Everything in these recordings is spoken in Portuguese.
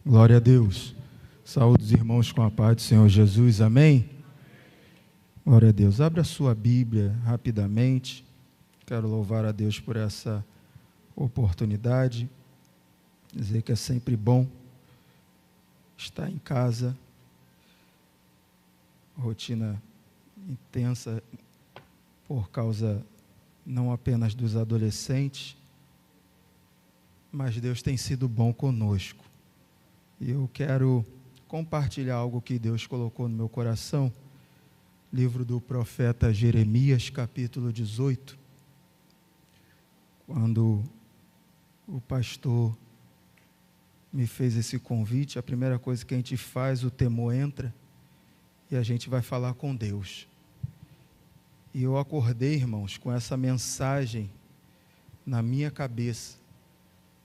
Glória a Deus. Saúde os irmãos com a paz do Senhor Jesus. Amém? Glória a Deus. Abra a sua Bíblia rapidamente. Quero louvar a Deus por essa oportunidade. Dizer que é sempre bom estar em casa. Rotina intensa por causa não apenas dos adolescentes, mas Deus tem sido bom conosco. E eu quero compartilhar algo que Deus colocou no meu coração. Livro do profeta Jeremias, capítulo 18. Quando o pastor me fez esse convite, a primeira coisa que a gente faz, o temor entra e a gente vai falar com Deus. E eu acordei, irmãos, com essa mensagem na minha cabeça,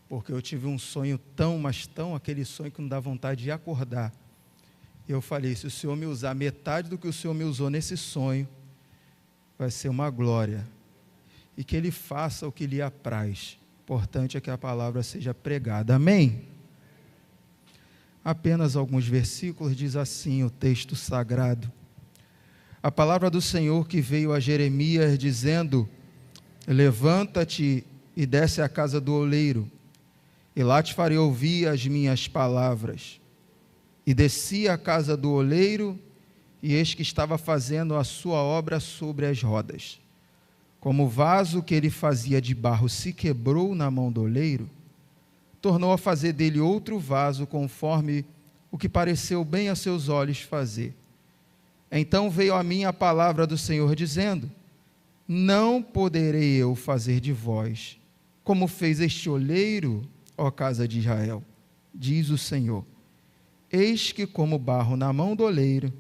porque eu tive um sonho aquele sonho que não dá vontade de acordar. E eu falei, se o Senhor me usar metade do que o Senhor me usou nesse sonho, vai ser uma glória. E que Ele faça o que lhe apraz. Importante é que a palavra seja pregada. Amém? Apenas alguns versículos, diz assim o texto sagrado. A palavra do Senhor que veio a Jeremias dizendo, levanta-te e desce à casa do oleiro, e lá te farei ouvir as minhas palavras. E desci à casa do oleiro, e eis que estava fazendo a sua obra sobre as rodas. Como o vaso que ele fazia de barro se quebrou na mão do oleiro, tornou a fazer dele outro vaso, conforme o que pareceu bem a seus olhos fazer. Então veio a mim a palavra do Senhor, dizendo, não poderei eu fazer de vós, como fez este oleiro, ó casa de Israel, diz o Senhor. Eis que como barro na mão do oleiro,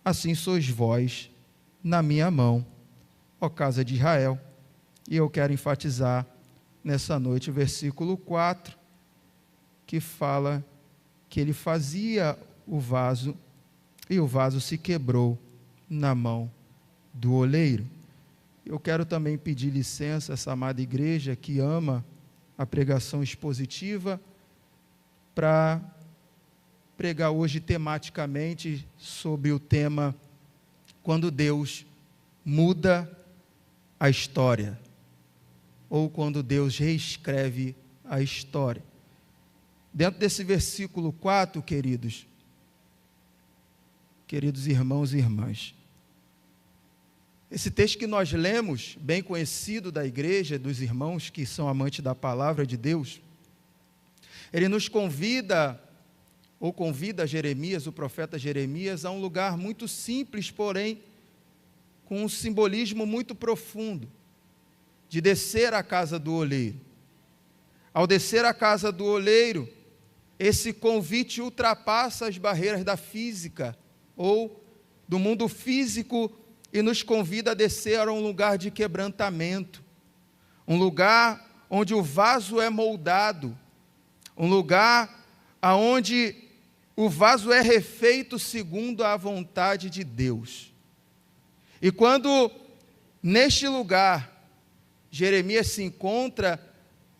assim sois vós na minha mão, ó casa de Israel. E eu quero enfatizar nessa noite o versículo 4, que fala que ele fazia o vaso, e o vaso se quebrou na mão do oleiro. Eu quero também pedir licença a essa amada igreja que ama a pregação expositiva, para pregar hoje tematicamente sobre o tema quando Deus muda a história, ou quando Deus reescreve a história. Dentro desse versículo 4, queridos irmãos e irmãs, esse texto que nós lemos, bem conhecido da igreja, dos irmãos que são amantes da palavra de Deus, ele nos convida Jeremias, o profeta Jeremias, a um lugar muito simples, porém, com um simbolismo muito profundo, de descer à casa do oleiro. Ao descer à casa do oleiro, esse convite ultrapassa as barreiras da física, ou do mundo físico, e nos convida a descer a um lugar de quebrantamento, um lugar onde o vaso é moldado, um lugar onde o vaso é refeito segundo a vontade de Deus. E quando neste lugar Jeremias se encontra,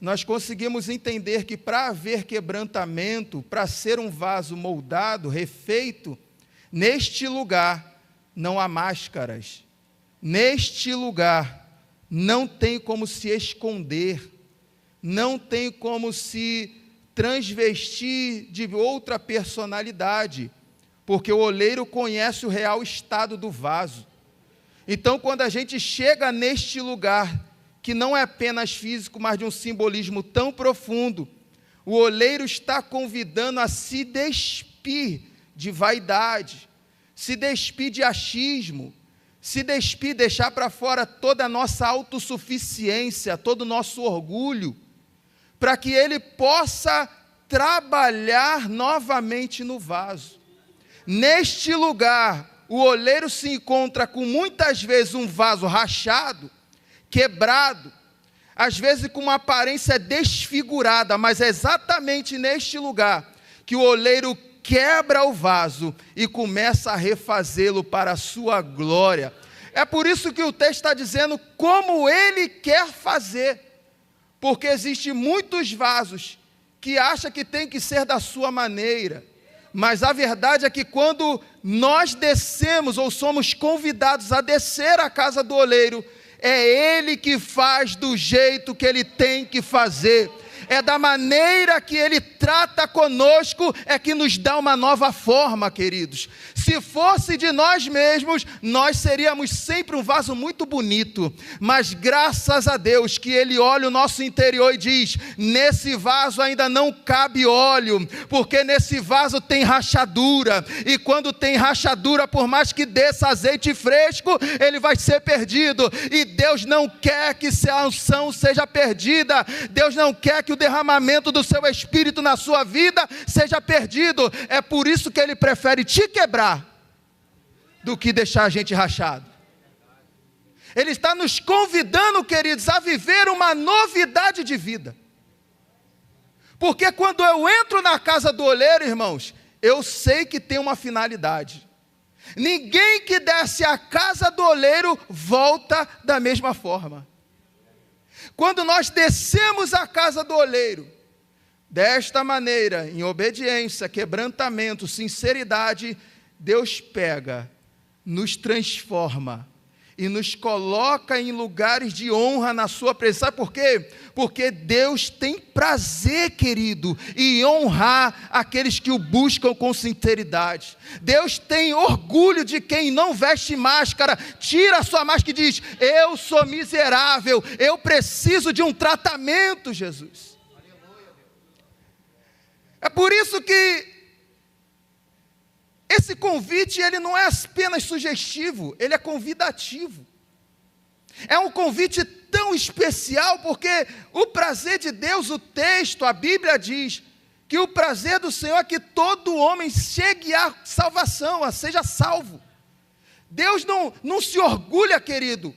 nós conseguimos entender que para haver quebrantamento, para ser um vaso moldado, refeito, neste lugar não há máscaras, neste lugar não tem como se esconder, não tem como se transvestir de outra personalidade, porque o oleiro conhece o real estado do vaso. Então, quando a gente chega neste lugar, que não é apenas físico, mas de um simbolismo tão profundo, o oleiro está convidando a se despir de vaidade, se despir de achismo, se despir, deixar para fora toda a nossa autossuficiência, todo o nosso orgulho, para que ele possa trabalhar novamente no vaso. Neste lugar, o oleiro se encontra com muitas vezes um vaso rachado, quebrado, às vezes com uma aparência desfigurada, mas é exatamente neste lugar que o oleiro quebra o vaso e começa a refazê-lo para a sua glória. É por isso que o texto está dizendo como ele quer fazer, porque existem muitos vasos que acha que tem que ser da sua maneira. Mas a verdade é que quando nós descemos ou somos convidados a descer à casa do oleiro, é Ele que faz do jeito que Ele tem que fazer. É da maneira que Ele trata conosco, é que nos dá uma nova forma, queridos. Se fosse de nós mesmos, nós seríamos sempre um vaso muito bonito, mas graças a Deus que Ele olha o nosso interior e diz: nesse vaso ainda não cabe óleo, porque nesse vaso tem rachadura, e quando tem rachadura, por mais que desça azeite fresco, ele vai ser perdido, e Deus não quer que a unção seja perdida, Deus não quer que o derramamento do seu Espírito na sua vida seja perdido. É por isso que Ele prefere te quebrar do que deixar a gente rachado. Ele está nos convidando, queridos, a viver uma novidade de vida. Porque quando eu entro na casa do oleiro, irmãos, eu sei que tem uma finalidade. Ninguém que desce à casa do oleiro volta da mesma forma. Quando nós descemos à casa do oleiro, desta maneira, em obediência, quebrantamento, sinceridade, Deus pega, nos transforma e nos coloca em lugares de honra na sua presença. Sabe por quê? Porque Deus tem prazer, querido, em honrar aqueles que o buscam com sinceridade. Deus tem orgulho de quem não veste máscara, tira a sua máscara e diz: eu sou miserável, eu preciso de um tratamento, Jesus. É por isso que esse convite, ele não é apenas sugestivo, ele é convidativo. É um convite tão especial, porque o prazer de Deus, o texto, a Bíblia diz, que o prazer do Senhor é que todo homem chegue à salvação, seja salvo. Deus não se orgulha, querido,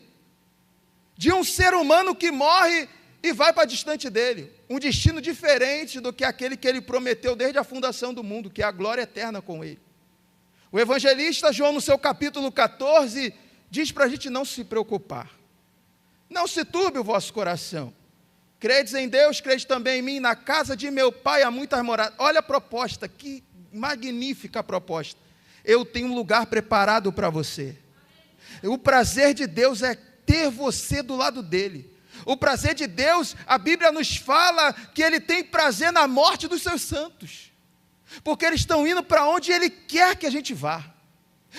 de um ser humano que morre e vai para distante dele. Um destino diferente do que aquele que Ele prometeu desde a fundação do mundo, que é a glória eterna com Ele. O evangelista João, no seu capítulo 14, diz para a gente não se preocupar. Não se turbe o vosso coração. Credes em Deus, credes também em mim. Na casa de meu pai há muitas moradas. Olha a proposta, que magnífica proposta. Eu tenho um lugar preparado para você. O prazer de Deus é ter você do lado dele. O prazer de Deus, a Bíblia nos fala que Ele tem prazer na morte dos seus santos. Porque eles estão indo para onde Ele quer que a gente vá.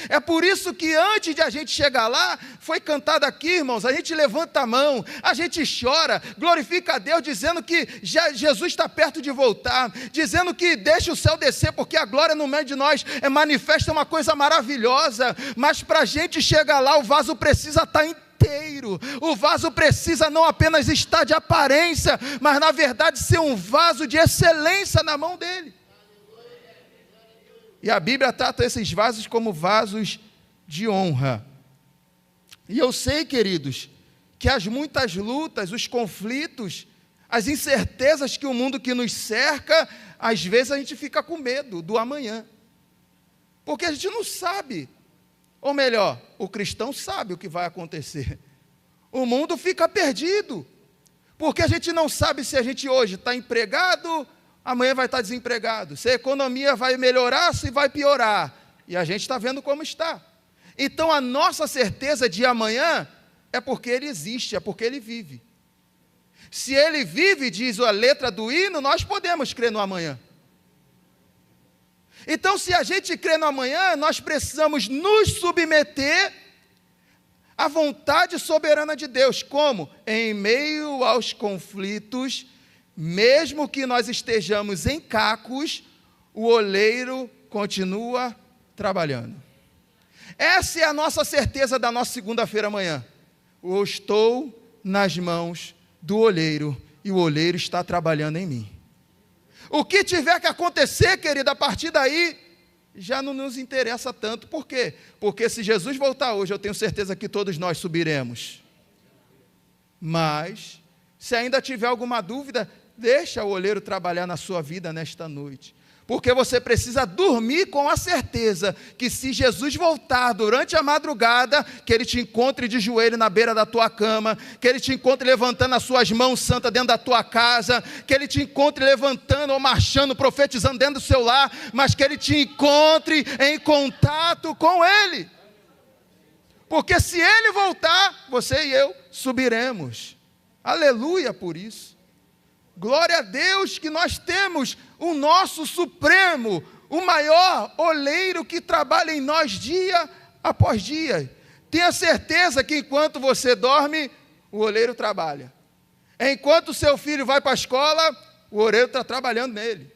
É por isso que antes de a gente chegar lá, foi cantado aqui, irmãos, a gente levanta a mão, a gente chora, glorifica a Deus, dizendo que Jesus está perto de voltar, dizendo que deixa o céu descer, porque a glória no meio de nós manifesta uma coisa maravilhosa, mas para a gente chegar lá, o vaso precisa estar inteiro, o vaso precisa não apenas estar de aparência, mas na verdade ser um vaso de excelência na mão dele. E a Bíblia trata esses vasos como vasos de honra. E eu sei, queridos, que as muitas lutas, os conflitos, as incertezas que o mundo que nos cerca, às vezes a gente fica com medo do amanhã. Porque a gente não sabe, ou melhor, o cristão sabe o que vai acontecer. O mundo fica perdido, porque a gente não sabe se a gente hoje está empregado, amanhã vai estar desempregado, se a economia vai melhorar, se vai piorar, e a gente está vendo como está. Então a nossa certeza de amanhã é porque Ele existe, é porque Ele vive. Se Ele vive, diz a letra do hino, nós podemos crer no amanhã. Então se a gente crê no amanhã, nós precisamos nos submeter à vontade soberana de Deus. Como? Em meio aos conflitos, mesmo que nós estejamos em cacos, o oleiro continua trabalhando. Essa é a nossa certeza da nossa segunda-feira amanhã. Eu estou nas mãos do oleiro e o oleiro está trabalhando em mim. O que tiver que acontecer, querido, a partir daí, já não nos interessa tanto. Por quê? Porque se Jesus voltar hoje, eu tenho certeza que todos nós subiremos. Mas, se ainda tiver alguma dúvida, Deixa o oleiro trabalhar na sua vida nesta noite. Porque você precisa dormir com a certeza que se Jesus voltar durante a madrugada, que Ele te encontre de joelho na beira da tua cama, que Ele te encontre levantando as suas mãos santas dentro da tua casa, que Ele te encontre levantando ou marchando, profetizando dentro do seu lar, mas que Ele te encontre em contato com Ele. Porque se Ele voltar, você e eu subiremos. Aleluia por isso. Glória a Deus que nós temos o nosso supremo, o maior oleiro que trabalha em nós dia após dia. Tenha certeza que enquanto você dorme, o oleiro trabalha. Enquanto o seu filho vai para a escola, o oleiro está trabalhando nele.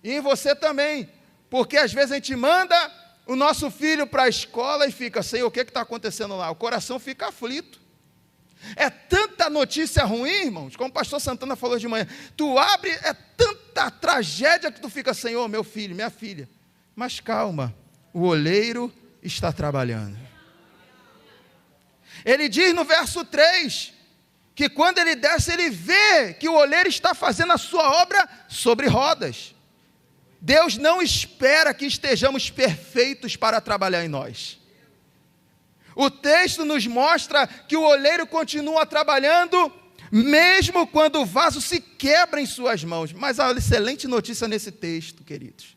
E em você também. Porque às vezes a gente manda o nosso filho para a escola e fica, Senhor, o que está acontecendo lá? O coração fica aflito. É tanta notícia ruim, irmãos, como o pastor Santana falou de manhã, tu abre, é tanta tragédia que tu fica, Senhor, meu filho, minha filha, mas calma, o oleiro está trabalhando. Ele diz no verso 3, que quando ele desce, ele vê que o oleiro está fazendo a sua obra sobre rodas. Deus não espera que estejamos perfeitos para trabalhar em nós. O texto nos mostra que o oleiro continua trabalhando, mesmo quando o vaso se quebra em suas mãos. Mas há uma excelente notícia nesse texto, queridos.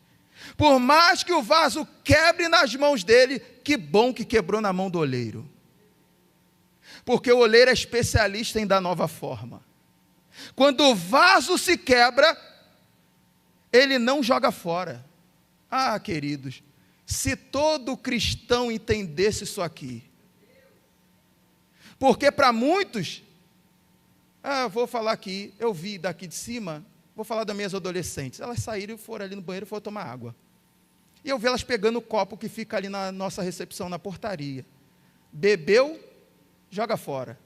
Por mais que o vaso quebre nas mãos dele, que bom que quebrou na mão do oleiro. Porque o oleiro é especialista em dar nova forma. Quando o vaso se quebra, ele não joga fora. Ah, queridos, se todo cristão entendesse isso aqui. Porque para muitos, vou falar aqui, eu vi daqui de cima, vou falar das minhas adolescentes, elas saíram e foram ali no banheiro e foram tomar água. E eu vi elas pegando o copo que fica ali na nossa recepção, na portaria. Bebeu, joga fora.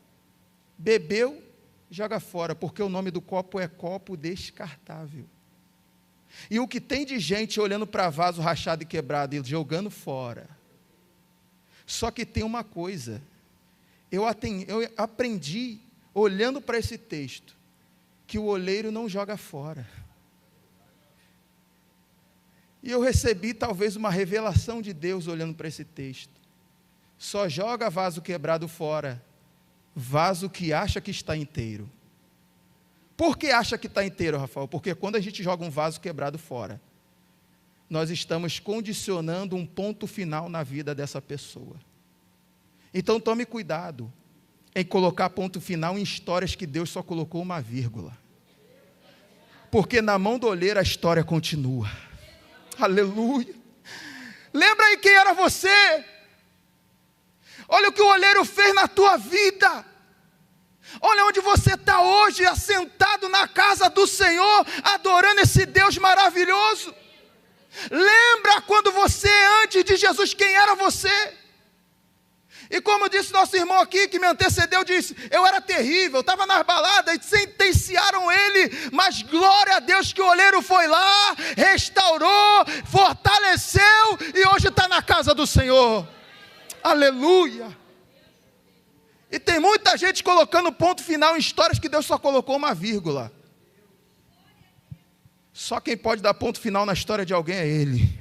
Bebeu, joga fora, porque o nome do copo é copo descartável. E o que tem de gente olhando para vaso rachado e quebrado e jogando fora. Só que tem uma coisa, eu aprendi, olhando para esse texto, que o oleiro não joga fora. E eu recebi talvez uma revelação de Deus olhando para esse texto. Só joga vaso quebrado fora, vaso que acha que está inteiro. Por que acha que está inteiro, Rafael? Porque quando a gente joga um vaso quebrado fora, nós estamos condicionando um ponto final na vida dessa pessoa. Então tome cuidado em colocar ponto final em histórias que Deus só colocou uma vírgula. Porque na mão do oleiro a história continua. Aleluia. Lembra aí quem era você? Olha o que o oleiro fez na tua vida. Olha onde você está hoje, assentado na casa do Senhor, adorando esse Deus maravilhoso. Lembra quando você, antes de Jesus, quem era você? E como disse nosso irmão aqui, que me antecedeu, disse, eu era terrível, estava nas baladas, e sentenciaram ele, mas glória a Deus que o oleiro foi lá, restaurou, fortaleceu, e hoje está na casa do Senhor. Aleluia. E tem muita gente colocando ponto final em histórias que Deus só colocou uma vírgula. Só quem pode dar ponto final na história de alguém é Ele.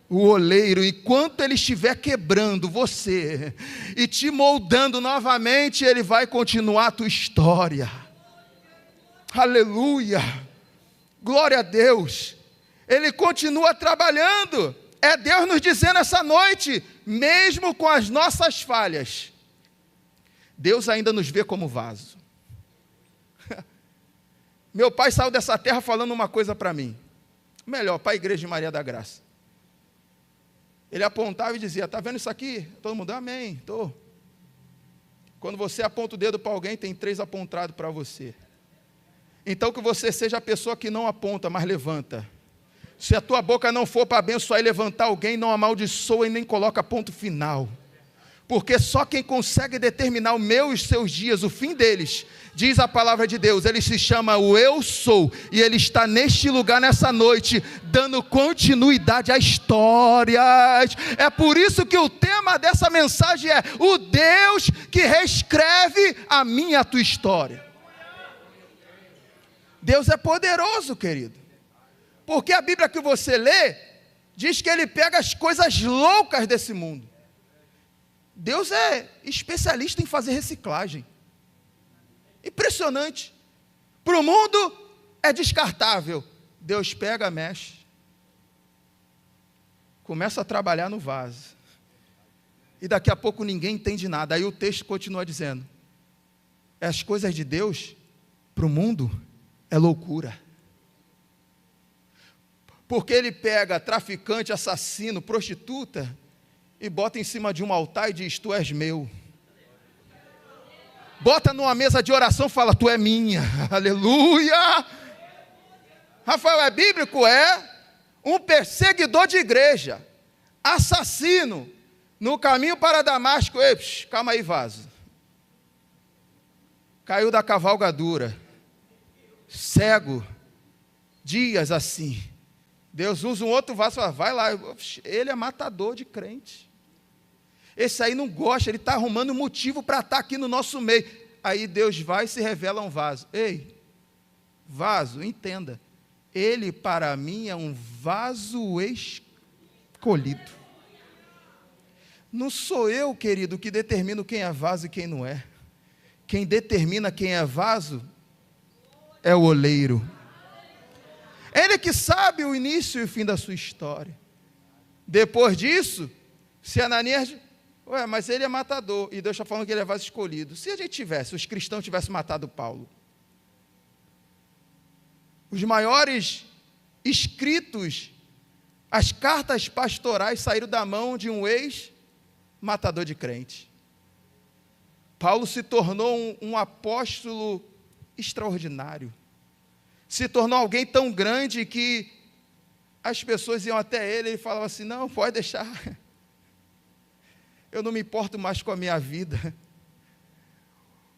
O oleiro, enquanto Ele estiver quebrando você e te moldando novamente, Ele vai continuar a tua história. Aleluia. Glória a Deus. Ele continua trabalhando. É Deus nos dizendo essa noite, mesmo com as nossas falhas, Deus ainda nos vê como vaso. Meu pai saiu dessa terra falando uma coisa para mim. Melhor, para a igreja de Maria da Graça. Ele apontava e dizia, está vendo isso aqui? Todo mundo, amém, estou. Quando você aponta o dedo para alguém, tem 3 apontados para você. Então que você seja a pessoa que não aponta, mas levanta. Se a tua boca não for para abençoar e levantar alguém, não amaldiçoa e nem coloca ponto final. Porque só quem consegue determinar o meu e os seus dias, o fim deles, diz a palavra de Deus, ele se chama o Eu Sou, e ele está neste lugar nessa noite, dando continuidade a histórias. É por isso que o tema dessa mensagem é o Deus que reescreve a minha e a tua história. Deus é poderoso, querido. Porque a Bíblia que você lê, diz que Ele pega as coisas loucas desse mundo. Deus é especialista em fazer reciclagem. Impressionante. Para o mundo é descartável. Deus pega, mexe. Começa a trabalhar no vaso. E daqui a pouco ninguém entende nada. Aí o texto continua dizendo: as coisas de Deus, para o mundo, é loucura. Porque Ele pega traficante, assassino, prostituta, e bota em cima de um altar e diz: tu és meu. Bota numa mesa de oração e fala: tu é minha. Aleluia. Rafael, é bíblico? É. Um perseguidor de igreja, assassino, no caminho para Damasco. Ei, calma aí, vaso. Caiu da cavalgadura, cego, dias assim. Deus usa um outro vaso e fala: vai lá. Ele é matador de crente. Esse aí não gosta, ele está arrumando motivo para estar aqui no nosso meio. Aí Deus vai e se revela um vaso. Ei, vaso, entenda. Ele para mim é um vaso escolhido. Não sou eu, querido, que determino quem é vaso e quem não é. Quem determina quem é vaso é o oleiro. Ele que sabe o início e o fim da sua história. Depois disso, se Ananias... Ué, mas ele é matador, e Deus está falando que ele é vaso escolhido. Se a gente tivesse, os cristãos tivessem matado Paulo, os maiores escritos, as cartas pastorais saíram da mão de um ex-matador de crente. Paulo se tornou um apóstolo extraordinário. Se tornou alguém tão grande que as pessoas iam até ele e falavam assim: não, pode deixar. Eu não me importo mais com a minha vida.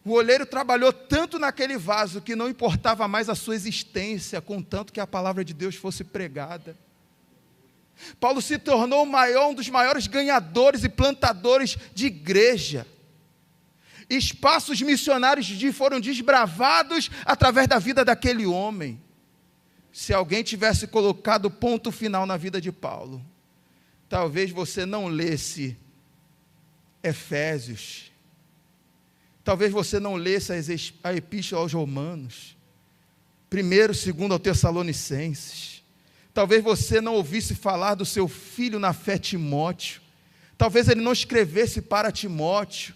O oleiro trabalhou tanto naquele vaso que não importava mais a sua existência, contanto que a palavra de Deus fosse pregada. Paulo se tornou um dos maiores ganhadores e plantadores de igreja. Espaços missionários foram desbravados através da vida daquele homem. Se alguém tivesse colocado ponto final na vida de Paulo, talvez você não lesse Efésios, talvez você não lesse a epístola aos Romanos, 1º, 2º aos Tessalonicenses, talvez você não ouvisse falar do seu filho na fé, Timóteo, talvez ele não escrevesse para Timóteo,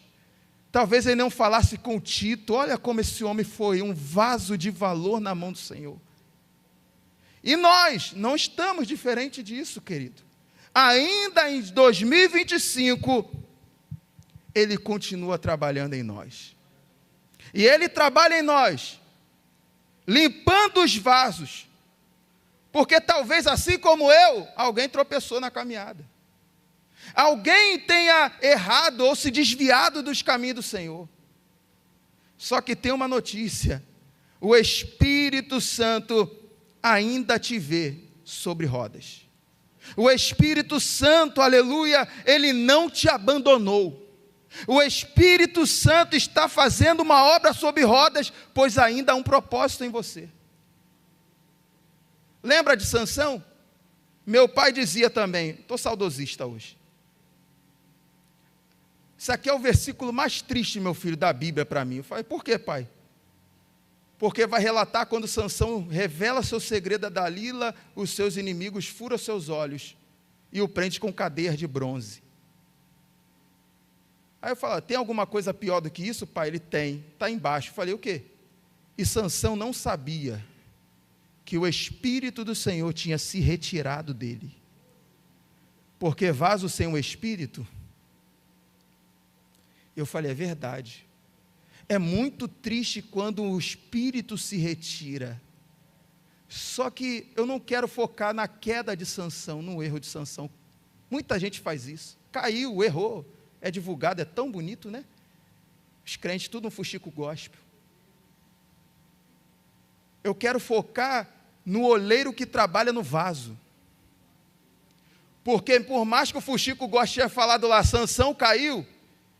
talvez ele não falasse com Tito. Olha como esse homem foi um vaso de valor na mão do Senhor. E nós não estamos diferente disso, querido. Ainda em 2025, Ele continua trabalhando em nós. E Ele trabalha em nós, limpando os vasos. Porque talvez, assim como eu, alguém tropeçou na caminhada. Alguém tenha errado ou se desviado dos caminhos do Senhor. Só que tem uma notícia: o Espírito Santo ainda te vê sobre rodas. O Espírito Santo, aleluia, Ele não te abandonou. O Espírito Santo está fazendo uma obra sobre rodas, pois ainda há um propósito em você. Lembra de Sansão? Meu pai dizia também, estou saudosista hoje. Isso aqui é o versículo mais triste, meu filho, da Bíblia para mim. Eu falei: por quê, pai? Porque vai relatar quando Sansão revela seu segredo a Dalila, os seus inimigos furam seus olhos e o prende com cadeias de bronze. Aí eu falo: tem alguma coisa pior do que isso, pai? Ele tem, está embaixo. Eu falei: o quê? E Sansão não sabia que o Espírito do Senhor tinha se retirado dele. Porque vaso sem o Espírito... Eu falei: é verdade. É muito triste quando o Espírito se retira. Só que eu não quero focar na queda de Sansão, no erro de Sansão. Muita gente faz isso. Caiu, errou. É divulgado, é tão bonito, né? Os crentes, tudo um fuxico gospel. Eu quero focar no oleiro que trabalha no vaso. Porque por mais que o fuxico goste de falar do lá, Sansão caiu,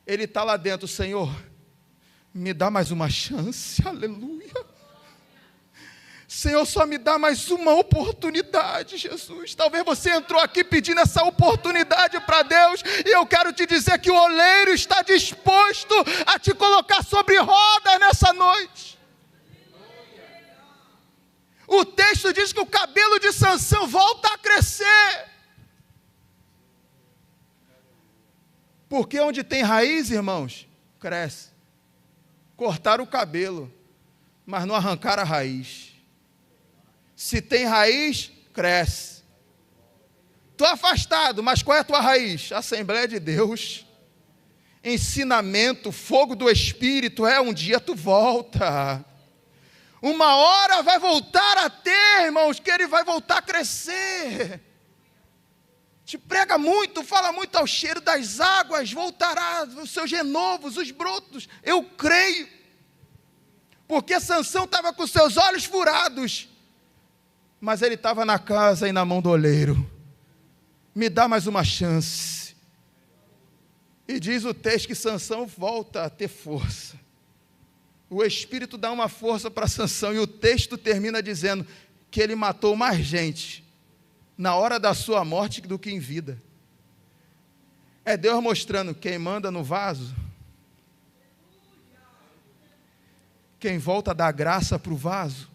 ele está lá dentro: Senhor, me dá mais uma chance, aleluia. Senhor, só me dá mais uma oportunidade, Jesus. Talvez você entrou aqui pedindo essa oportunidade para Deus, e eu quero te dizer que o oleiro está disposto a te colocar sobre roda nessa noite. O texto diz que o cabelo de Sansão volta a crescer. Porque onde tem raiz, irmãos, cresce. Cortaram o cabelo, mas não arrancaram a raiz. Se tem raiz, cresce. Estou afastado, mas qual é a tua raiz? Assembleia de Deus, ensinamento, fogo do Espírito. Um dia tu volta. Uma hora vai voltar a ter, irmãos, que ele vai voltar a crescer. Te prega muito, fala muito ao cheiro das águas, voltará os seus renovos, os brotos. Eu creio. Porque Sansão estava com seus olhos furados, mas ele estava na casa e na mão do oleiro. Me dá mais uma chance. E diz o texto que Sansão volta a ter força. O Espírito dá uma força para Sansão, e o texto termina dizendo que ele matou mais gente na hora da sua morte do que em vida. É Deus mostrando quem manda no vaso, quem volta a dar graça para o vaso.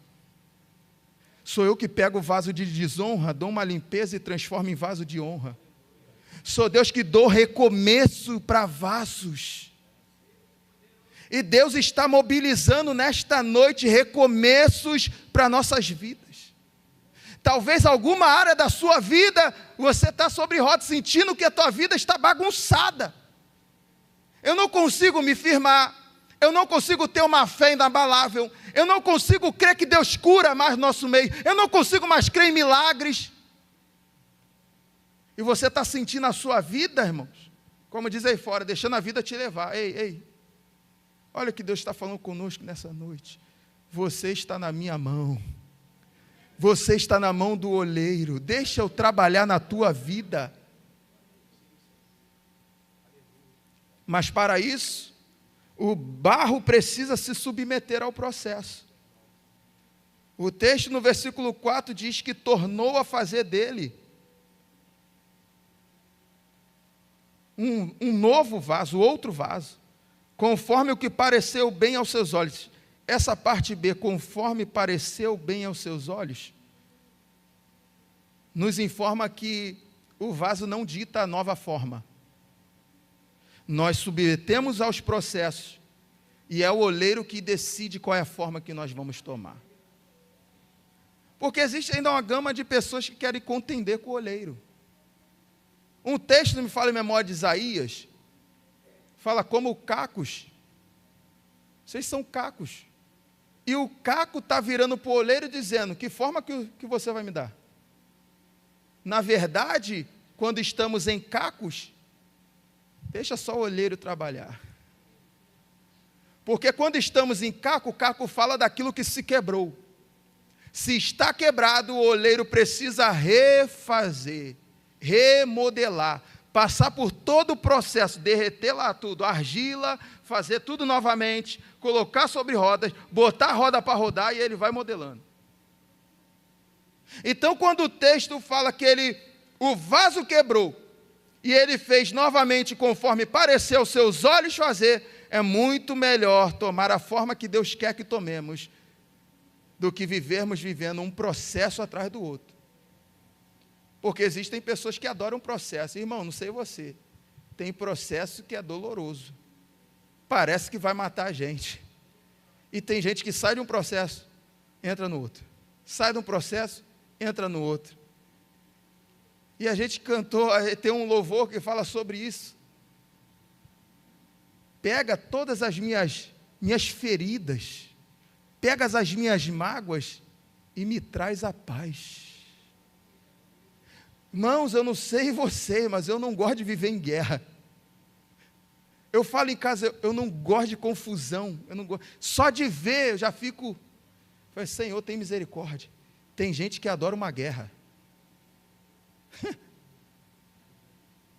Sou eu que pego o vaso de desonra, dou uma limpeza e transformo em vaso de honra. Sou Deus que dou recomeço para vasos. E Deus está mobilizando nesta noite recomeços para nossas vidas. Talvez alguma área da sua vida, você está sobre roda, sentindo que a tua vida está bagunçada. Eu não consigo me firmar. Eu não consigo ter uma fé inabalável. Eu não consigo crer que Deus cura mais no nosso meio. Eu não consigo mais crer em milagres. E você está sentindo a sua vida, irmãos, como diz aí fora, deixando a vida te levar. Ei, olha o que Deus está falando conosco nessa noite. Você está na minha mão. Você está na mão do oleiro. Deixa eu trabalhar na tua vida. Mas para isso, o barro precisa se submeter ao processo. O texto no versículo 4 diz que tornou a fazer dele um novo vaso, outro vaso, conforme o que pareceu bem aos seus olhos. Essa parte B, conforme pareceu bem aos seus olhos, nos informa que o vaso não dita a nova forma. Nós submetemos aos processos, e é o oleiro que decide qual é a forma que nós vamos tomar. Porque existe ainda uma gama de pessoas que querem contender com o oleiro. Um texto me fala em memória de Isaías, fala como cacos. Vocês são cacos. E o caco está virando para o oleiro dizendo, que forma que você vai me dar? Na verdade, quando estamos em cacos, deixa só o oleiro trabalhar. Porque quando estamos em caco, o caco fala daquilo que se quebrou. Se está quebrado, o oleiro precisa refazer, remodelar, passar por todo o processo, derreter lá tudo, argila, fazer tudo novamente, colocar sobre rodas, botar a roda para rodar e ele vai modelando. Então, quando o texto fala que o vaso quebrou, e ele fez novamente conforme pareceu aos seus olhos fazer, é muito melhor tomar a forma que Deus quer que tomemos, do que vivermos vivendo um processo atrás do outro. Porque existem pessoas que adoram processo. Irmão, não sei você, tem processo que é doloroso. Parece que vai matar a gente. E tem gente que sai de um processo, entra no outro. Sai de um processo, entra no outro. E a gente cantou, tem um louvor que fala sobre isso. Pega todas as minhas feridas, pega as minhas mágoas e me traz a paz. Irmãos, eu não sei você, mas eu não gosto de viver em guerra. Eu falo em casa, eu não gosto de confusão, eu não gosto. Só de ver, eu já fico, falei, Senhor, tem misericórdia. Tem gente que adora uma guerra.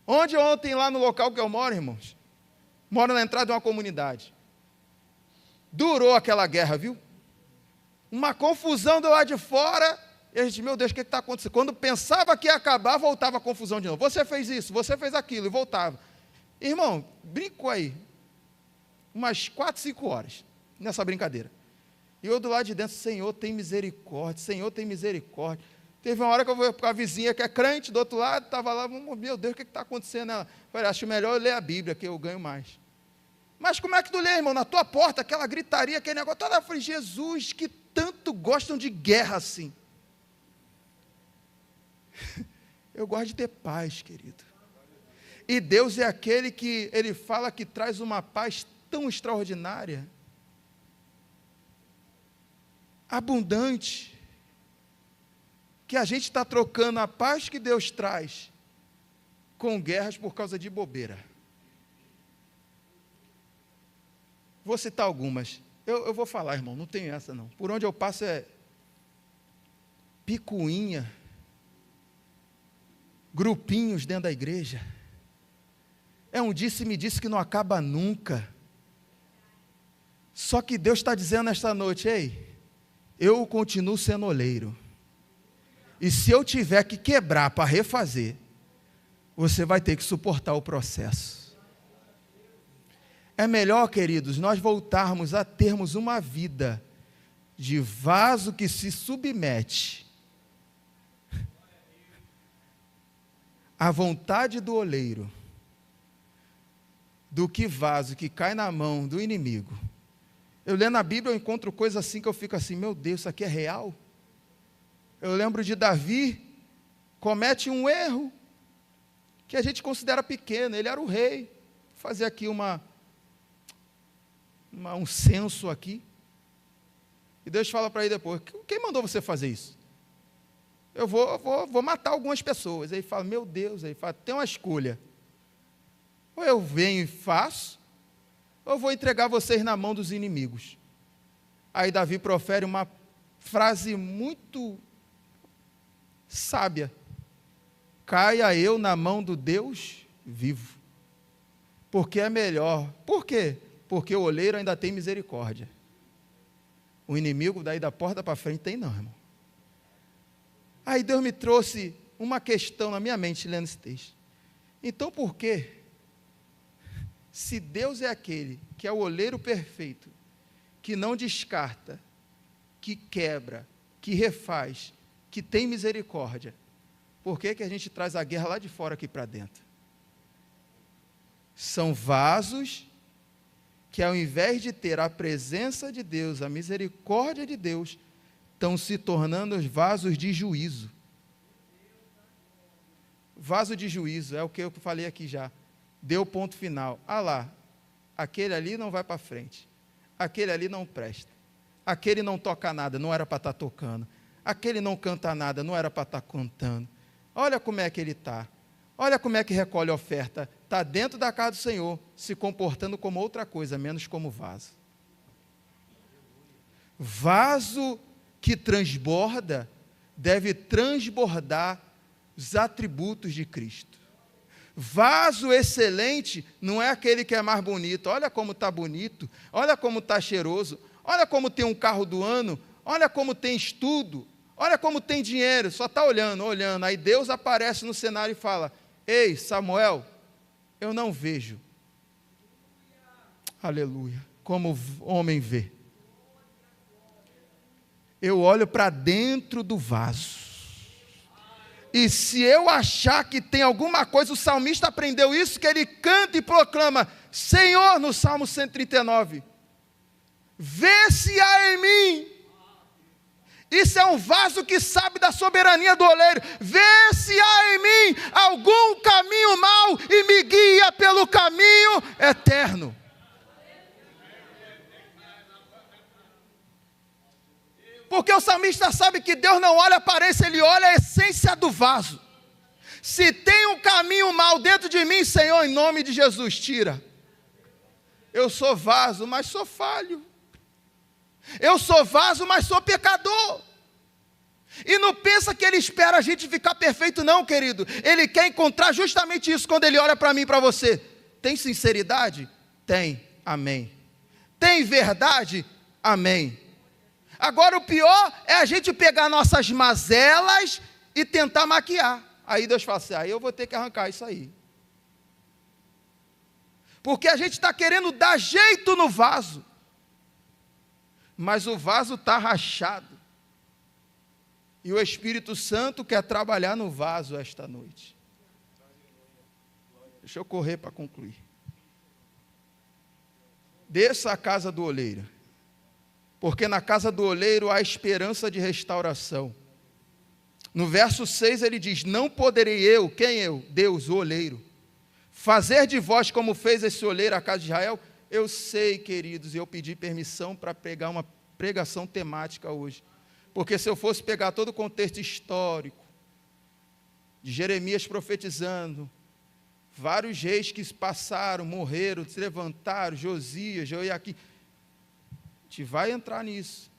Ontem lá no local que eu moro, irmãos, moro na entrada de uma comunidade. Durou aquela guerra, viu? uma confusão do lado de fora, e a gente, meu Deus, o que está acontecendo? Quando pensava que ia acabar, voltava a confusão de novo. Você fez isso, você fez aquilo, e voltava. Irmão, brincou aí, umas 4, 5 horas, nessa brincadeira. E eu do lado de dentro, Senhor, tem misericórdia, Senhor, tem misericórdia. Teve uma hora que eu vou com a vizinha que é crente, do outro lado, estava lá, meu Deus, o que está acontecendo? Ela falei, acho melhor eu ler a Bíblia, que eu ganho mais. Mas como é que tu lê, irmão? Na tua porta, aquela gritaria, aquele negócio, toda eu falei, Jesus, que tanto gostam de guerra assim. Eu gosto de ter paz, querido. E Deus é aquele que, Ele fala que traz uma paz tão extraordinária, abundante, que a gente está trocando a paz que Deus traz com guerras por causa de bobeira. Vou citar algumas. Eu vou falar, irmão, não tem essa não. Por onde eu passo é picuinha, grupinhos dentro da igreja. É um disse-me-disse que não acaba nunca. Só que Deus está dizendo esta noite, ei, eu continuo sendo oleiro. E se eu tiver que quebrar para refazer, você vai ter que suportar o processo. É melhor, queridos, nós voltarmos a termos uma vida de vaso que se submete à vontade do oleiro, do que vaso que cai na mão do inimigo. Eu lendo a Bíblia, eu encontro coisas assim que eu fico assim, meu Deus, isso aqui é real? Eu lembro de Davi, comete um erro, que a gente considera pequeno, ele era o rei. Vou fazer aqui um censo aqui. E Deus fala para ele depois, quem mandou você fazer isso? Eu vou matar algumas pessoas. Aí ele fala, meu Deus, aí fala, tem uma escolha. Ou eu venho e faço, ou eu vou entregar vocês na mão dos inimigos. Aí Davi profere uma frase muito sábia. Caia eu na mão do Deus vivo. Porque é melhor. Por quê? Porque o oleiro ainda tem misericórdia. O inimigo daí da porta para frente tem não, irmão. Aí Deus me trouxe uma questão na minha mente lendo esse texto. Então por quê? Se Deus é aquele que é o oleiro perfeito, que não descarta, que quebra, que refaz, que tem misericórdia, por que a gente traz a guerra lá de fora aqui para dentro? São vasos que ao invés de ter a presença de Deus, a misericórdia de Deus, estão se tornando os vasos de juízo. Vaso de juízo, é o que eu falei aqui já. Deu ponto final. Ah lá, aquele ali não vai para frente. Aquele ali não presta. Aquele não toca nada, não era para estar tocando. Aquele não canta nada, não era para estar cantando. Olha como é que ele está. Olha como é que recolhe a oferta. Está dentro da casa do Senhor, se comportando como outra coisa, menos como vaso. Vaso que transborda, deve transbordar os atributos de Cristo. Vaso excelente não é aquele que é mais bonito. Olha como está bonito, olha como está cheiroso, olha como tem um carro do ano, olha como tem estudo, olha como tem dinheiro, só está olhando. Aí Deus aparece no cenário e fala, ei, Samuel, eu não vejo, aleluia, como o homem vê. Eu olho para dentro do vaso. E se eu achar que tem alguma coisa, o salmista aprendeu isso, que ele canta e proclama, Senhor, no Salmo 139, vê se há em mim. Isso é um vaso que sabe da soberania do oleiro. Vê se há em mim algum caminho mau e me guia pelo caminho eterno. Porque o salmista sabe que Deus não olha a aparência, Ele olha a essência do vaso. Se tem um caminho mau dentro de mim, Senhor, em nome de Jesus, tira. Eu sou vaso, mas sou falho. Eu sou vaso, mas sou pecador. E não pensa que Ele espera a gente ficar perfeito, não, querido. Ele quer encontrar justamente isso quando Ele olha para mim e para você. Tem sinceridade? Tem. Amém. Tem verdade? Amém. Agora o pior é a gente pegar nossas mazelas e tentar maquiar. Aí Deus fala assim, aí eu vou ter que arrancar isso aí. Porque a gente está querendo dar jeito no vaso. Mas o vaso está rachado. E o Espírito Santo quer trabalhar no vaso esta noite. Deixa eu correr para concluir. Desça à casa do oleiro, porque na casa do oleiro há esperança de restauração. No verso 6 ele diz, não poderei eu, quem eu? Deus, o oleiro, fazer de vós como fez esse oleiro à casa de Israel? Eu sei, queridos, eu pedi permissão para pregar uma pregação temática hoje, porque se eu fosse pegar todo o contexto histórico, de Jeremias profetizando, vários reis que passaram, morreram, se levantaram, Josias, Joiaquim, a gente vai entrar nisso.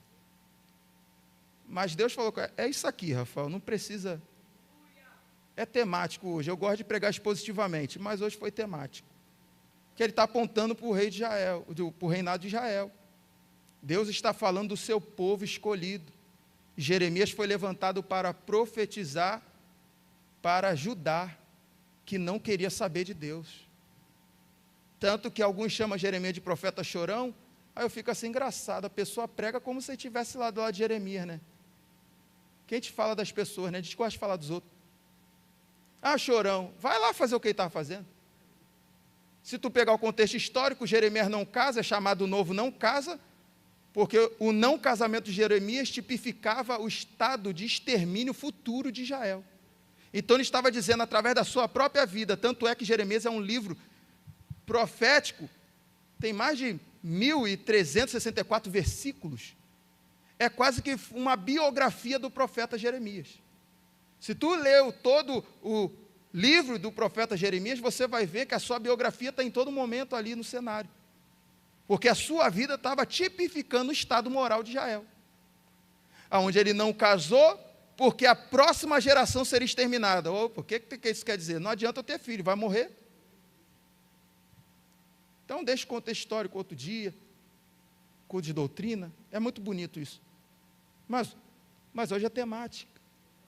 Mas Deus falou, é isso aqui, Rafael, não precisa, é temático hoje, eu gosto de pregar expositivamente, mas hoje foi temático, que ele está apontando para o rei de Israel, para o reinado de Israel. Deus está falando do seu povo escolhido. Jeremias foi levantado para profetizar, para ajudar, que não queria saber de Deus. Tanto que alguns chamam Jeremias de profeta chorão, aí eu fico assim, engraçado, a pessoa prega como se estivesse lá do lado de Jeremias, né? Quem te fala das pessoas, né? A gente gosta de falar dos outros. Ah, chorão, vai lá fazer o que ele estava fazendo. Se tu pegar o contexto histórico, Jeremias não casa, é chamado novo não casa, porque o não casamento de Jeremias tipificava o estado de extermínio futuro de Israel. Então ele estava dizendo através da sua própria vida, tanto é que Jeremias é um livro profético, tem mais de 1.364 versículos, é quase que uma biografia do profeta Jeremias. Se tu leu todo o livro do profeta Jeremias, você vai ver que a sua biografia está em todo momento ali no cenário, porque a sua vida estava tipificando o estado moral de Israel, onde ele não casou, porque a próxima geração seria exterminada. Opa, o que isso quer dizer? Não adianta eu ter filho, vai morrer. Então deixa o contexto histórico outro dia, culto de doutrina, é muito bonito isso. Mas hoje é temática.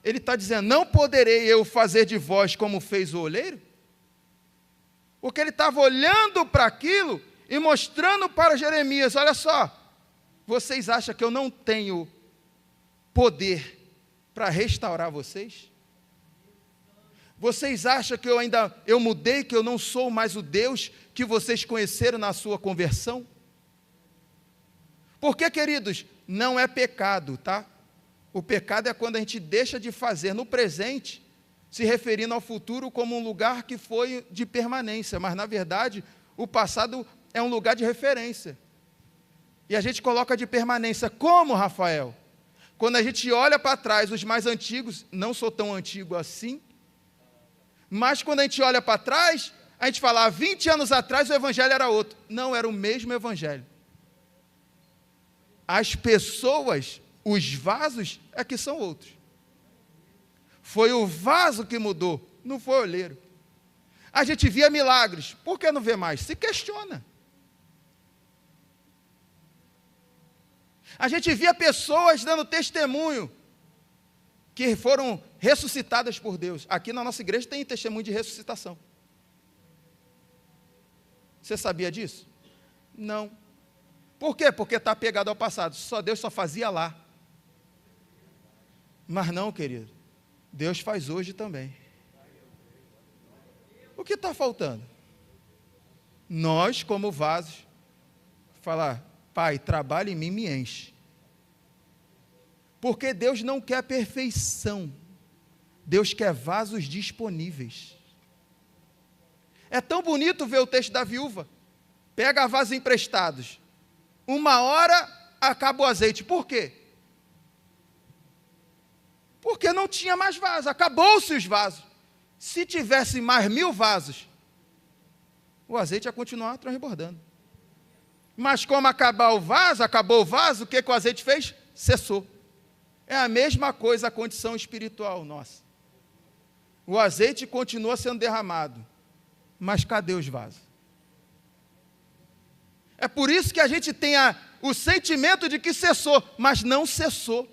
Ele está dizendo, não poderei eu fazer de vós como fez o oleiro? Porque ele estava olhando para aquilo e mostrando para Jeremias, olha só, vocês acham que eu não tenho poder para restaurar vocês? Vocês acham que eu mudei, que eu não sou mais o Deus que vocês conheceram na sua conversão? Porque, queridos, não é pecado, tá? O pecado é quando a gente deixa de fazer no presente, se referindo ao futuro como um lugar que foi de permanência, mas na verdade, o passado é um lugar de referência. E a gente coloca de permanência. Como, Rafael? Quando a gente olha para trás, os mais antigos, não sou tão antigo assim, mas quando a gente olha para trás, a gente fala, há 20 anos atrás o evangelho era outro. Não, era o mesmo evangelho. As pessoas, os vasos, é que são outros. Foi o vaso que mudou, não foi o oleiro. A gente via milagres, por que não vê mais? Se questiona. A gente via pessoas dando testemunho que foram ressuscitadas por Deus. Aqui na nossa igreja tem testemunho de ressuscitação. Você sabia disso? Não. Por quê? Porque está apegado ao passado. Deus só fazia lá. Mas não, querido. Deus faz hoje também. O que está faltando? Nós, como vasos, falar, Pai, trabalha em mim, me enche. Porque Deus não quer perfeição. Deus quer vasos disponíveis. É tão bonito ver o texto da viúva. Pega vasos emprestados. 1 hora, acaba o azeite. Por quê? Porque não tinha mais vasos. Acabou-se os vasos. Se tivesse mais 1000 vasos, o azeite ia continuar transbordando. Mas como acabou o vaso, o que o azeite fez? Cessou. É a mesma coisa a condição espiritual nossa. O azeite continua sendo derramado, mas cadê os vasos? É por isso que a gente tem o sentimento de que cessou, mas não cessou.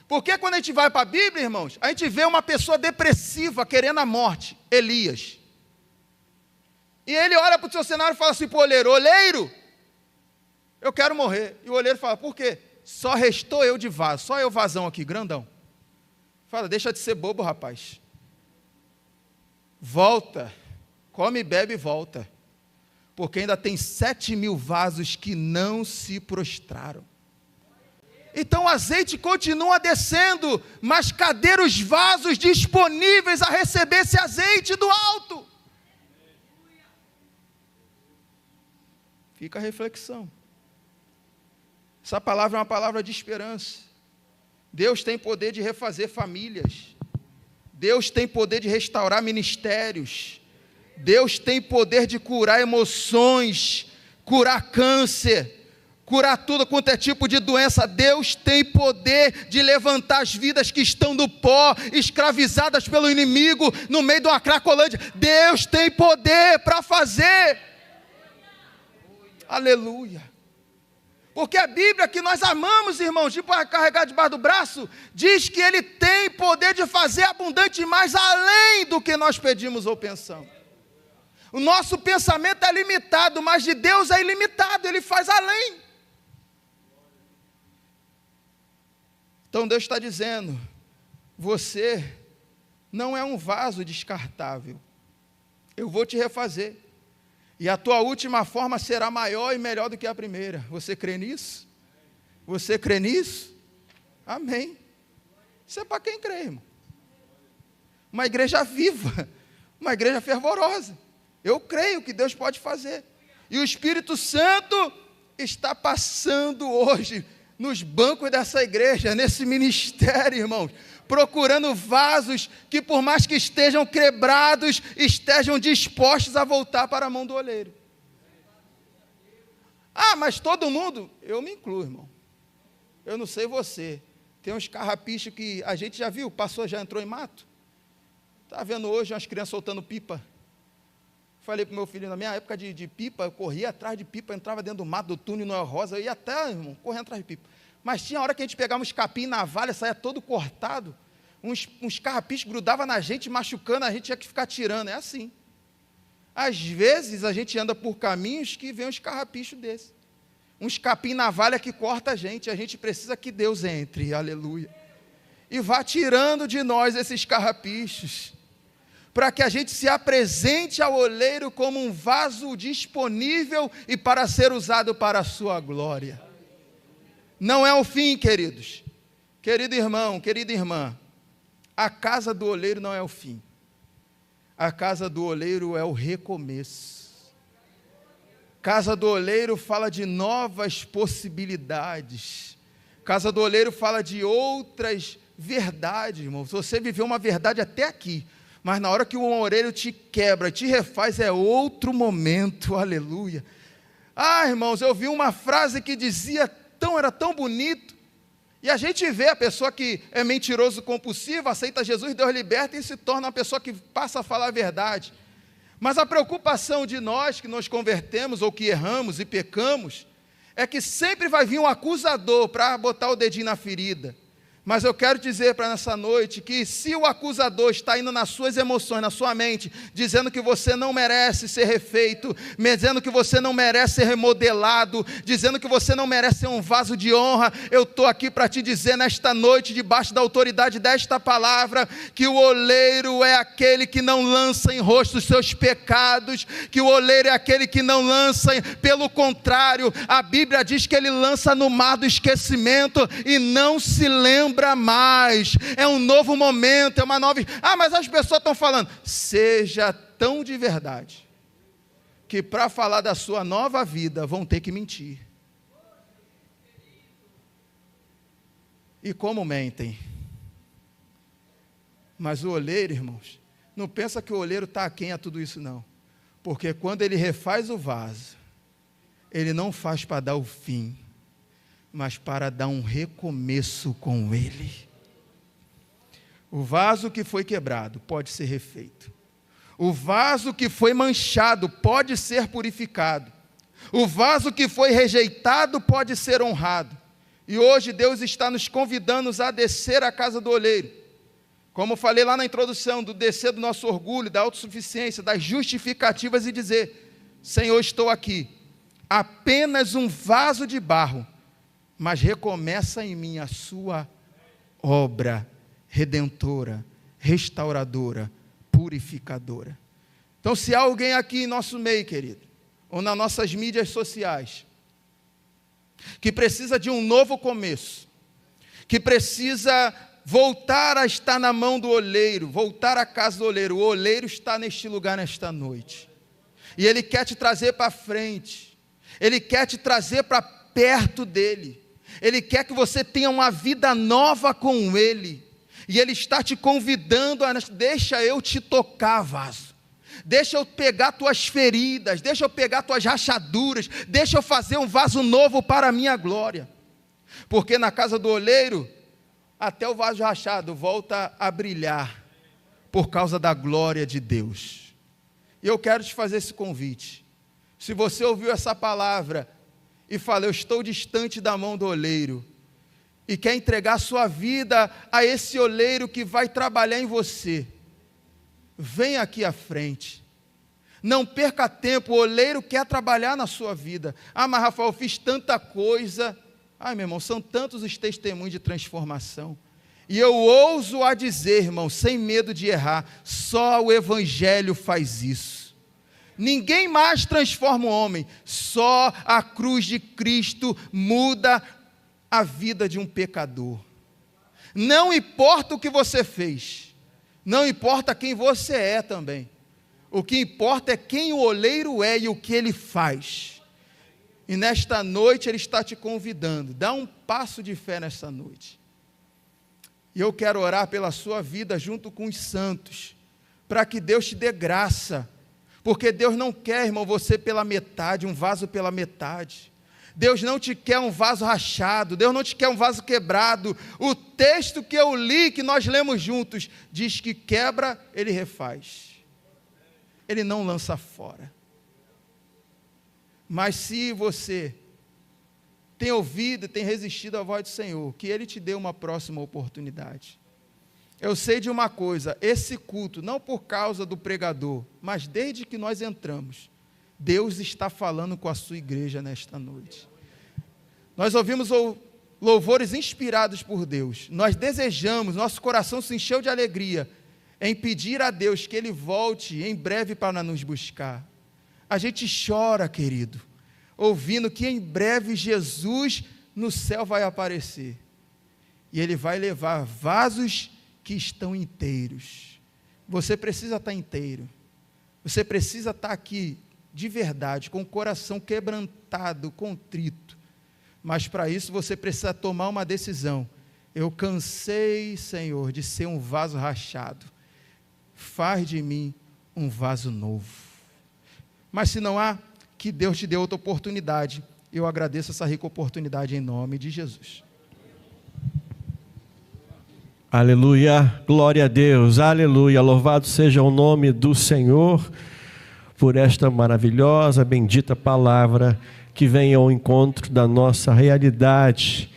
Porque quando a gente vai para a Bíblia, irmãos, a gente vê uma pessoa depressiva querendo a morte, Elias. E ele olha para o seu cenário e fala assim para o olheiro: olheiro, eu quero morrer. E o olheiro fala: por quê? Só restou eu de vaso, só eu vazão aqui, grandão. Fala: deixa de ser bobo, rapaz. Volta, come, bebe e volta. Porque ainda tem 7.000 vasos que não se prostraram. Então o azeite continua descendo, mas cadê os vasos disponíveis a receber esse azeite do alto? Fica a reflexão. Essa palavra é uma palavra de esperança. Deus tem poder de refazer famílias. Deus tem poder de restaurar ministérios. Deus tem poder de curar emoções, curar câncer, curar tudo quanto é tipo de doença. Deus tem poder de levantar as vidas que estão no pó, escravizadas pelo inimigo, no meio de uma cracolândia. Deus tem poder para fazer. Aleluia. Porque a Bíblia que nós amamos, irmãos, de carregar debaixo do braço, diz que Ele tem poder de fazer abundante mais além do que nós pedimos ou pensamos. O nosso pensamento é limitado, mas de Deus é ilimitado, Ele faz além. Então Deus está dizendo: você não é um vaso descartável, eu vou te refazer, e a tua última forma será maior e melhor do que a primeira. Você crê nisso? Você crê nisso? Amém. Isso é para quem crê, irmão. Uma igreja viva, uma igreja fervorosa. Eu creio que Deus pode fazer, e o Espírito Santo está passando hoje nos bancos dessa igreja, nesse ministério, irmãos, procurando vasos que, por mais que estejam quebrados, estejam dispostos a voltar para a mão do oleiro. Ah, mas todo mundo, eu me incluo, irmão. Eu não sei você, tem uns carrapichos que a gente já viu, passou, já entrou em mato. Está vendo hoje umas crianças soltando pipa. Falei para o meu filho, na minha época de pipa, eu corria atrás de pipa, entrava dentro do mato, do túnel, no rosa, eu ia até, irmão, correndo atrás de pipa. Mas tinha hora que a gente pegava uns capim na valha, saía todo cortado, uns carrapichos grudavam na gente, machucando, a gente tinha que ficar tirando, é assim. Às vezes a gente anda por caminhos que vem uns carrapichos desses, uns capim na valha que corta a gente precisa que Deus entre, aleluia, e vá tirando de nós esses carrapichos, para que a gente se apresente ao oleiro como um vaso disponível e para ser usado para a sua glória. Não é o fim, queridos. Querido irmão, querida irmã, a casa do oleiro não é o fim. A casa do oleiro é o recomeço. Casa do oleiro fala de novas possibilidades. Casa do oleiro fala de outras verdades, irmão. Você viveu uma verdade até aqui, mas na hora que o oleiro te quebra, te refaz, é outro momento, aleluia. Ah, irmãos, eu vi uma frase que dizia, era tão bonito, e a gente vê a pessoa que é mentiroso compulsivo, aceita Jesus, Deus liberta e se torna uma pessoa que passa a falar a verdade. Mas a preocupação de nós que nos convertemos ou que erramos e pecamos, é que sempre vai vir um acusador para botar o dedinho na ferida. Mas eu quero dizer para nessa noite que se o acusador está indo nas suas emoções, na sua mente, dizendo que você não merece ser refeito, dizendo que você não merece ser remodelado, dizendo que você não merece ser um vaso de honra, eu estou aqui para te dizer nesta noite, debaixo da autoridade desta palavra, que o oleiro é aquele que não lança em rosto os seus pecados, que o oleiro é aquele que não lança, pelo contrário, a Bíblia diz que ele lança no mar do esquecimento e não se lembra mais. É um novo momento, é uma nova... Ah, mas as pessoas estão falando, seja tão de verdade, que para falar da sua nova vida, vão ter que mentir. E como mentem? Mas o oleiro, irmãos, não pensa que o oleiro está aquém a tudo isso, não. Porque quando ele refaz o vaso, ele não faz para dar o fim, mas para dar um recomeço com ele. O vaso que foi quebrado pode ser refeito. O vaso que foi manchado pode ser purificado. O vaso que foi rejeitado pode ser honrado. E hoje Deus está nos convidando a descer à casa do oleiro. Como falei lá na introdução, do descer do nosso orgulho, da autossuficiência, das justificativas e dizer: Senhor, estou aqui, apenas um vaso de barro, mas recomeça em mim a sua obra redentora, restauradora, purificadora. Então, se há alguém aqui em nosso meio, querido, ou nas nossas mídias sociais, que precisa de um novo começo, que precisa voltar a estar na mão do oleiro, voltar à casa do oleiro, o oleiro está neste lugar nesta noite, e ele quer te trazer para frente, ele quer te trazer para perto dele, ele quer que você tenha uma vida nova com ele, e ele está te convidando a: deixa eu te tocar, vaso, deixa eu pegar tuas feridas, deixa eu pegar tuas rachaduras, deixa eu fazer um vaso novo para a minha glória, porque na casa do oleiro, até o vaso rachado volta a brilhar, por causa da glória de Deus. E eu quero te fazer esse convite. Se você ouviu essa palavra e fala: eu estou distante da mão do oleiro, e quer entregar sua vida a esse oleiro que vai trabalhar em você, vem aqui à frente, não perca tempo, o oleiro quer trabalhar na sua vida. Ah, mas Rafael, eu fiz tanta coisa. Ai, meu irmão, são tantos os testemunhos de transformação, e eu ouso a dizer, irmão, sem medo de errar, só o Evangelho faz isso. Ninguém mais transforma o homem, só a cruz de Cristo muda a vida de um pecador. Não importa o que você fez, não importa quem você é também, o que importa é quem o oleiro é e o que ele faz. E nesta noite ele está te convidando, dá um passo de fé nesta noite. E eu quero orar pela sua vida junto com os santos, para que Deus te dê graça, porque Deus não quer, irmão, você pela metade, um vaso pela metade. Deus não te quer um vaso rachado, Deus não te quer um vaso quebrado. O texto que eu li, que nós lemos juntos, diz que quebra, ele refaz, ele não lança fora. Mas se você tem ouvido, tem resistido à voz do Senhor, que Ele te dê uma próxima oportunidade. Eu sei de uma coisa, esse culto, não por causa do pregador, mas desde que nós entramos, Deus está falando com a sua igreja nesta noite. Nós ouvimos louvores inspirados por Deus, nós desejamos, nosso coração se encheu de alegria, em pedir a Deus que Ele volte em breve para nos buscar. A gente chora, querido, ouvindo que em breve Jesus no céu vai aparecer, e Ele vai levar vasos que estão inteiros. Você precisa estar inteiro, você precisa estar aqui de verdade, com o coração quebrantado, contrito, mas para isso você precisa tomar uma decisão: eu cansei, Senhor, de ser um vaso rachado, faz de mim um vaso novo. Mas se não há, que Deus te dê outra oportunidade. Eu agradeço essa rica oportunidade em nome de Jesus. Aleluia, glória a Deus, aleluia, louvado seja o nome do Senhor, por esta maravilhosa, bendita palavra, que vem ao encontro da nossa realidade.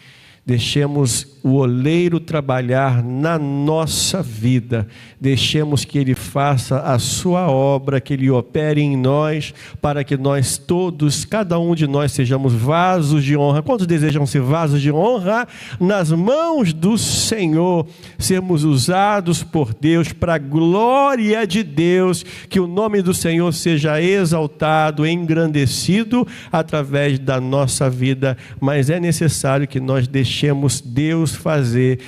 Deixemos o oleiro trabalhar na nossa vida, deixemos que Ele faça a sua obra, que Ele opere em nós, para que nós todos, cada um de nós, sejamos vasos de honra. Quantos desejam ser vasos de honra nas mãos do Senhor, sermos usados por Deus, para a glória de Deus, que o nome do Senhor seja exaltado, engrandecido, através da nossa vida, mas é necessário que nós deixemos Deus fazer,